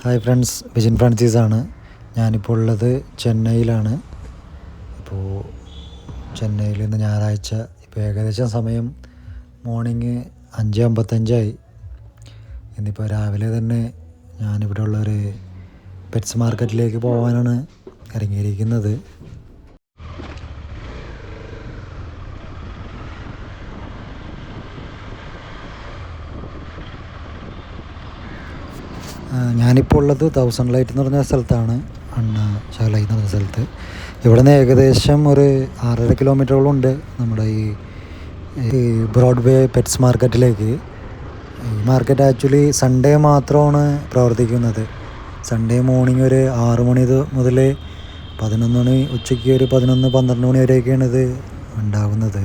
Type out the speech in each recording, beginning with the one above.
Hi friends, Vijin ഫ്രാൻസിസാണ്. ഞാനിപ്പോൾ ഉള്ളത് ചെന്നൈയിലാണ്. ഇപ്പോൾ ചെന്നൈയിൽ ഇന്ന് ഞായറാഴ്ച. ഇപ്പോൾ ഏകദേശം സമയം മോർണിംഗ് 5:55. ഇന്നിപ്പോൾ രാവിലെ തന്നെ ഞാനിവിടെ ഉള്ളൊരു പെറ്റ്സ് മാർക്കറ്റിലേക്ക് പോകാനാണ് ഇറങ്ങിയിരിക്കുന്നത്. ഞാനിപ്പോൾ ഉള്ളത് 1000 ലൈറ്റ് എന്ന് പറഞ്ഞ സ്ഥലത്താണ്, അണ്ണാശാല എന്ന് പറഞ്ഞ സ്ഥലത്ത്. ഇവിടെ നിന്ന് ഏകദേശം ഒരു 6.5 കിലോമീറ്ററോളം ഉണ്ട് നമ്മുടെ ഈ ബ്രോഡ്വേ പെറ്റ്സ് മാർക്കറ്റിലേക്ക്. ഈ മാർക്കറ്റ് ആക്ച്വലി സൺഡേ മാത്രമാണ് പ്രവർത്തിക്കുന്നത്. സൺഡേ മോർണിംഗ് ഒരു 6 മണി മുതൽ 11 മണി, ഉച്ചയ്ക്ക് ഒരു 11-12 മണി വരെയൊക്കെയാണ് ഇത് ഉണ്ടാകുന്നത്.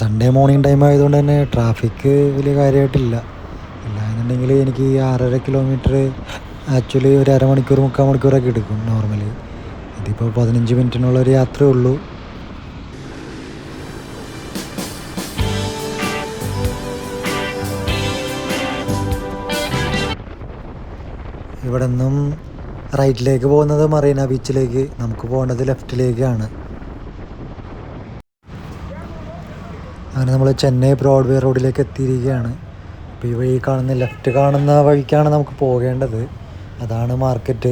സൺഡേ മോർണിംഗ് ടൈം ആയതുകൊണ്ട് തന്നെ ട്രാഫിക്ക് വലിയ കാര്യമായിട്ടില്ല. ഇല്ലാന്നുണ്ടെങ്കിൽ എനിക്ക് ഈ 6.5 കിലോമീറ്റർ ആക്ച്വലി ഒരു അരമണിക്കൂർ 3/4 മണിക്കൂറൊക്കെ എടുക്കും നോർമലി. ഇതിപ്പോൾ 15 മിനിറ്റിനുള്ളൊരു യാത്രയേ ഉള്ളൂ. ഇവിടെ നിന്നും റൈറ്റിലേക്ക് പോകുന്നത് മറീന ബീച്ചിലേക്ക്, നമുക്ക് പോകേണ്ടത് ലെഫ്റ്റിലേക്കാണ്. അങ്ങനെ നമ്മൾ ചെന്നൈ ബ്രോഡ്വേ റോഡിലേക്ക് എത്തിയിരിക്കുകയാണ്. ഇപ്പോൾ ഈ കാണുന്ന ലെഫ്റ്റ് കാണുന്ന വഴിക്കാണ് നമുക്ക് പോകേണ്ടത്. അതാണ് മാർക്കറ്റ്,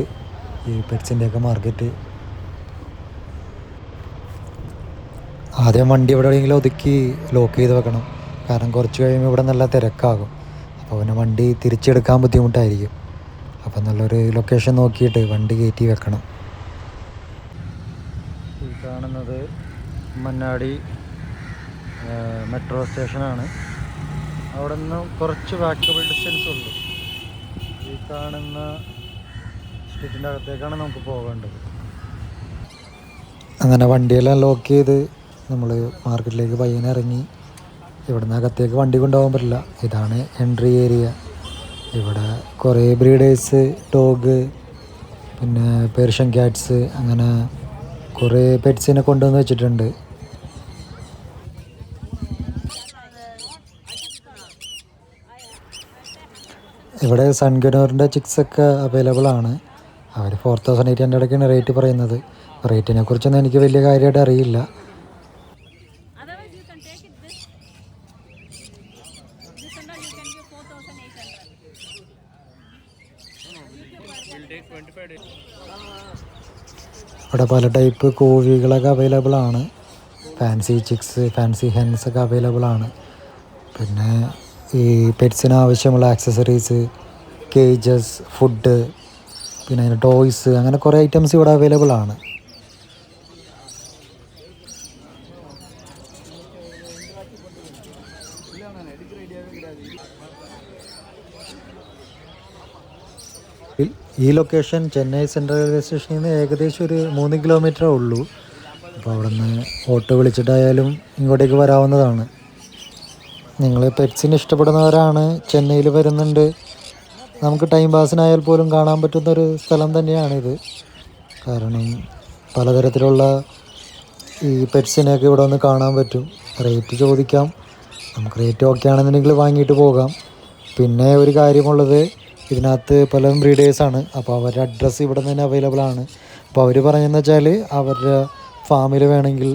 ഈ പെറ്റ്സിൻ്റെയൊക്കെ മാർക്കറ്റ്. ആദ്യം വണ്ടി എവിടെയെങ്കിലും ഒതുക്കി ലോക്ക് ചെയ്ത് വെക്കണം, കാരണം കുറച്ച് കഴിയുമ്പോൾ ഇവിടെ നല്ല തിരക്കാകും. അപ്പോൾ പിന്നെ വണ്ടി തിരിച്ചെടുക്കാൻ ബുദ്ധിമുട്ടായിരിക്കും. അപ്പോൾ നല്ലൊരു ലൊക്കേഷൻ നോക്കിയിട്ട് വണ്ടി കയറ്റി വെക്കണം. ഈ കാണുന്നത് മന്നാടി മെട്രോ സ്റ്റേഷനാണ്. അവിടെ നിന്ന് കുറച്ച് വാക്കബിൾ ഡിസ്റ്റൻസ് ഉള്ളൂ. ഈ കാണുന്ന സ്ട്രീറ്റിൻ്റെ അകത്തേക്കാണ് നമുക്ക് പോകേണ്ടത്. അങ്ങനെ വണ്ടിയെല്ലാം ലോക്ക് ചെയ്ത് നമ്മൾ മാർക്കറ്റിലേക്ക് പയ്യനെ ഇറങ്ങി. ഇവിടുന്ന് അകത്തേക്ക് വണ്ടി കൊണ്ടുപോകാൻ പറ്റില്ല. ഇതാണ് എൻട്രി ഏരിയ. ഇവിടെ കുറേ ബ്രീഡേഴ്സ്, ഡോഗ്, പിന്നെ പേർഷ്യൻ ക്യാറ്റ്സ്, അങ്ങനെ കുറേ പെറ്റ്സിനെ കൊണ്ടുവന്ന് വെച്ചിട്ടുണ്ട്. ഇവിടെ സൺഗനോറിൻ്റെ ചിക്സൊക്കെ അവൈലബിൾ ആണ്. അവർ 4800 റേറ്റ് പറയുന്നത്. റേറ്റിനെ കുറിച്ചൊന്നും എനിക്ക് വലിയ കാര്യമായിട്ട് അറിയില്ല. ഇവിടെ പല ടൈപ്പ് കോഴികളൊക്കെ അവൈലബിൾ ആണ്. ഫാൻസി ചിക്സ്, ഫാൻസി ഹെൻസ് ഒക്കെ അവൈലബിൾ ആണ്. പിന്നെ ഈ പെറ്റ്സിന് ആവശ്യമുള്ള ആക്സസറീസ്, കേജസ്, ഫുഡ്, പിന്നെ അതിന് ടോയ്സ്, അങ്ങനെ കുറേ ഐറ്റംസ് ഇവിടെ അവൈലബിൾ ആണ്. ഈ ലൊക്കേഷൻ ചെന്നൈ സെൻട്രൽ റെയിൽവേ സ്റ്റേഷനിൽ നിന്ന് ഏകദേശം ഒരു 3 കിലോമീറ്ററേ ഉള്ളൂ. അപ്പോൾ അവിടെ നിന്ന് ഓട്ടോ വിളിച്ചിട്ടായാലും ഇങ്ങോട്ടേക്ക് വരാവുന്നതാണ്. നിങ്ങൾ പെറ്റ്സിന് ഇഷ്ടപ്പെടുന്നവരാണ്, ചെന്നൈയിൽ വരുന്നുണ്ട്, നമുക്ക് ടൈം പാസിനായാൽ പോലും കാണാൻ പറ്റുന്നൊരു സ്ഥലം തന്നെയാണിത്. കാരണം പലതരത്തിലുള്ള ഈ പെറ്റ്സിനെയൊക്കെ ഇവിടെ വന്ന് കാണാൻ പറ്റും. റേറ്റ് ചോദിക്കാം, നമുക്ക് റേറ്റ് ഓക്കെ ആണെന്നുണ്ടെങ്കിൽ വാങ്ങിയിട്ട് പോകാം. പിന്നെ ഒരു കാര്യമുള്ളത്, ഇതിനകത്ത് പല ബ്രീഡേഴ്സാണ്. അപ്പോൾ അവരുടെ അഡ്രസ്സ് ഇവിടെ നിന്ന് തന്നെ അവൈലബിൾ ആണ്. അപ്പോൾ അവർ പറഞ്ഞതെന്ന് വെച്ചാൽ അവരുടെ ഫാമിൽ വേണമെങ്കിൽ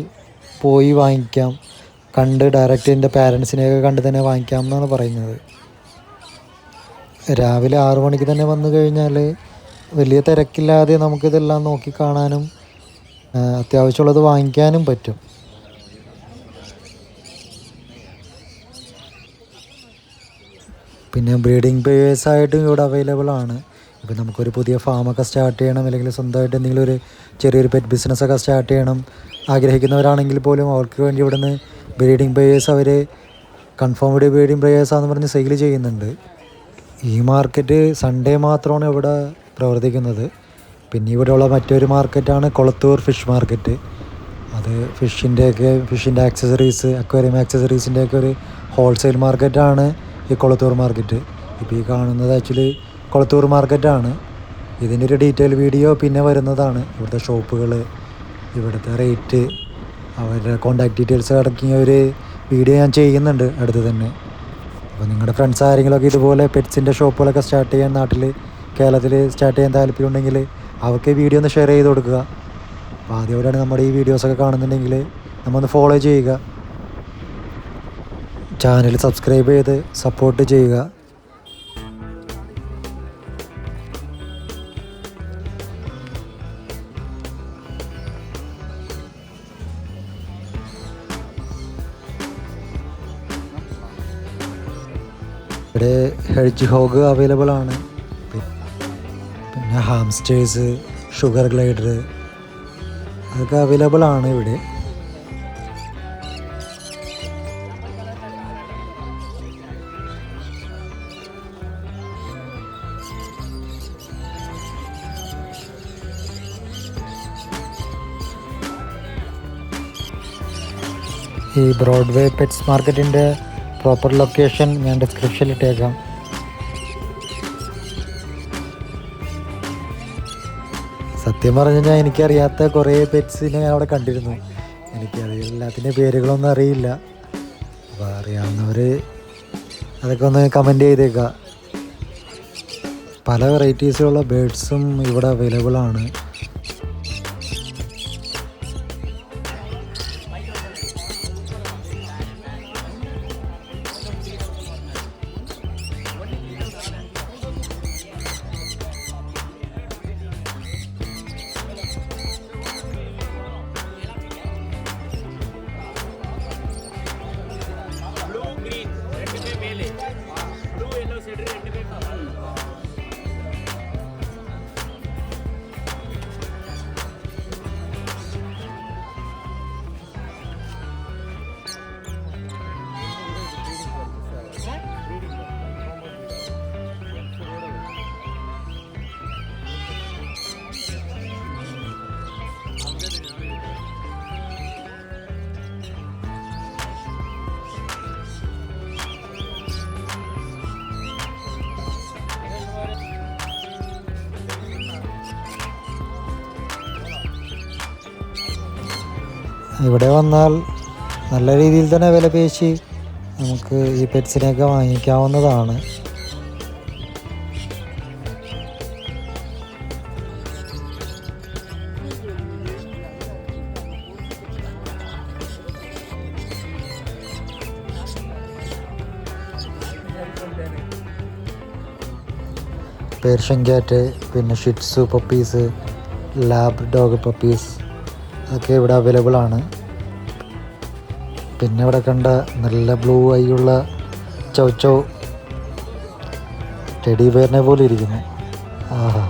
പോയി വാങ്ങിക്കാം, കണ്ട് ഡയറക്റ്റ് എൻ്റെ പാരൻസിനെയൊക്കെ കണ്ട് തന്നെ വാങ്ങിക്കാം എന്നാണ് പറയുന്നത്. രാവിലെ 6 മണിക്ക് തന്നെ വന്നു കഴിഞ്ഞാൽ വലിയ തിരക്കില്ലാതെ നമുക്കിതെല്ലാം നോക്കി കാണാനും അത്യാവശ്യമുള്ളത് വാങ്ങിക്കാനും പറ്റും. പിന്നെ ബ്രീഡിംഗ് പേഴ്സായിട്ടും ഇവിടെ അവൈലബിൾ ആണ്. ഇപ്പോൾ നമുക്കൊരു പുതിയ ഫാമൊക്കെ സ്റ്റാർട്ട് ചെയ്യണം, അല്ലെങ്കിൽ സ്വന്തമായിട്ട് എന്തെങ്കിലും ഒരു ചെറിയൊരു പെറ്റ് ബിസിനസ്സൊക്കെ സ്റ്റാർട്ട് ചെയ്യണം ആഗ്രഹിക്കുന്നവരാണെങ്കിൽ പോലും അവർക്ക് വേണ്ടി ഇവിടെ നിന്ന് ബ്രീഡിംഗ് പേഴ്സ് അവർ കൺഫേംഡ് ബ്രീഡിംഗ് പേഴ്സാണെന്ന് പറഞ്ഞ് സെയിൽ ചെയ്യുന്നുണ്ട്. ഈ മാർക്കറ്റ് സൺഡേ മാത്രമാണ് ഇവിടെ പ്രവർത്തിക്കുന്നത്. പിന്നെ ഇവിടെയുള്ള മറ്റൊരു മാർക്കറ്റാണ് കൊളത്തൂർ ഫിഷ് മാർക്കറ്റ്. അത് ഫിഷിൻ്റെ ആക്സസറീസ്, അക്വേറിയം ആക്സസറീസിൻ്റെയൊക്കെ ഒരു ഹോൾസെയിൽ മാർക്കറ്റാണ് ഈ കൊളത്തൂർ മാർക്കറ്റ്. ഇപ്പോൾ ഈ കാണുന്നത് ആക്ച്വലി കൊളത്തൂർ മാർക്കറ്റാണ്. ഇതിൻ്റെ ഒരു ഡീറ്റെയിൽ വീഡിയോ പിന്നെ വരുന്നതാണ്. ഇവിടുത്തെ ഷോപ്പുകൾ, ഇവിടുത്തെ റേറ്റ്, അവരുടെ കോൺടാക്ട് ഡീറ്റെയിൽസ് അടങ്ങിയ ഒരു വീഡിയോ ഞാൻ ചെയ്യുന്നുണ്ട് അടുത്ത് തന്നെ. അപ്പോൾ നിങ്ങളുടെ ഫ്രണ്ട്സ് ആരെങ്കിലുമൊക്കെ ഇതുപോലെ പെറ്റ്സിൻ്റെ ഷോപ്പുകളൊക്കെ സ്റ്റാർട്ട് ചെയ്യാൻ നാട്ടിൽ കേരളത്തിൽ സ്റ്റാർട്ട് ചെയ്യാൻ താല്പര്യമുണ്ടെങ്കിൽ അവർക്ക് ഈ വീഡിയോ ഒന്ന് ഷെയർ ചെയ്ത് കൊടുക്കുക. അപ്പോൾ ആദ്യമായിട്ടാണ് നമ്മുടെ ഈ വീഡിയോസൊക്കെ കാണുന്നുണ്ടെങ്കിൽ നമ്മൊന്ന് ഫോളോ ചെയ്യുക, ചാനൽ സബ്സ്ക്രൈബ് ചെയ്ത് സപ്പോർട്ട് ചെയ്യുക. ഇവിടെ ഹെഡ്ജ് ഹോഗ് അവൈലബിൾ ആണ്, പിന്നെ ഹാംസ്റ്റേഴ്സ്, ഷുഗർ ഗ്ലൈഡർ അതൊക്കെ അവൈലബിൾ ആണ് ഇവിടെ. ഈ ബ്രോഡ്വേ പെറ്റ്സ് മാർക്കറ്റിൻ്റെ പ്രോപ്പർ ലൊക്കേഷൻ ഞാൻ ഡിസ്ക്രിപ്ഷനിൽ ഇട്ടേക്കാം. സത്യം പറഞ്ഞു കഴിഞ്ഞാൽ എനിക്കറിയാത്ത കുറേ പെറ്റ്സിനെ ഞാൻ അവിടെ കണ്ടിരുന്നു. എല്ലാത്തിൻ്റെ പേരുകളൊന്നും അറിയില്ല. അപ്പോൾ അറിയാവുന്നവർ അതൊക്കെ ഒന്ന് കമൻറ്റ് ചെയ്തേക്കുക. പല വെറൈറ്റീസിലുള്ള ബേഡ്സും ഇവിടെ അവൈലബിൾ ആണ്. ഇവിടെ വന്നാൽ നല്ല രീതിയിൽ തന്നെ വില പേശി നമുക്ക് ഈ പെറ്റ്സിനെയൊക്കെ വാങ്ങിക്കാവുന്നതാണ്. പേർഷ്യൻ ക്യാറ്റ്, പിന്നെ Shih Tzu puppies, lab dog puppies ഒക്കെ ഇവിടെ അവൈലബിൾ ആണ്. പിന്നെ ഇവിടെ കണ്ട നല്ല ബ്ലൂ ഐ ഉള്ള ചൗ ടെഡി ബെയറിനെ പോലെ ഇരിക്കുന്നു. ആഹാ,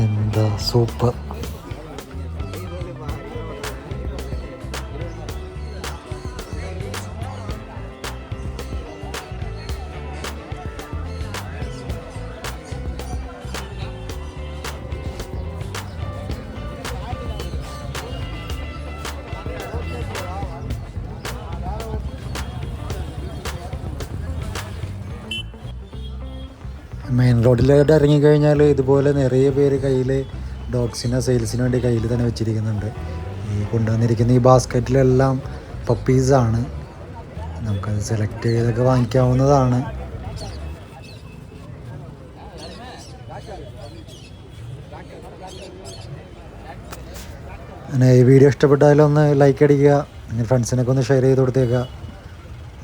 എന്താ സൂപ്പർ. മെയിൻ റോഡിലോട്ട് ഇറങ്ങിക്കഴിഞ്ഞാൽ ഇതുപോലെ നിറയെ പേര് കയ്യിൽ ഡോഗ്സിനെ സെയിൽസിന് വേണ്ടി കയ്യിൽ തന്നെ വെച്ചിരിക്കുന്നുണ്ട്. ഈ കൊണ്ടുവന്നിരിക്കുന്ന ഈ ബാസ്ക്കറ്റിലെല്ലാം പപ്പീസാണ്. നമുക്കത് സെലക്ട് ചെയ്തൊക്കെ വാങ്ങിക്കാവുന്നതാണ്. അങ്ങനെ ഈ വീഡിയോ ഇഷ്ടപ്പെട്ടാലൊന്ന് ലൈക്ക് അടിക്കുക, നിങ്ങളുടെ ഫ്രണ്ട്സിനൊക്കെ ഒന്ന് ഷെയർ ചെയ്ത് കൊടുത്തേക്കുക.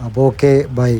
അപ്പോൾ ഓക്കെ, ബൈ.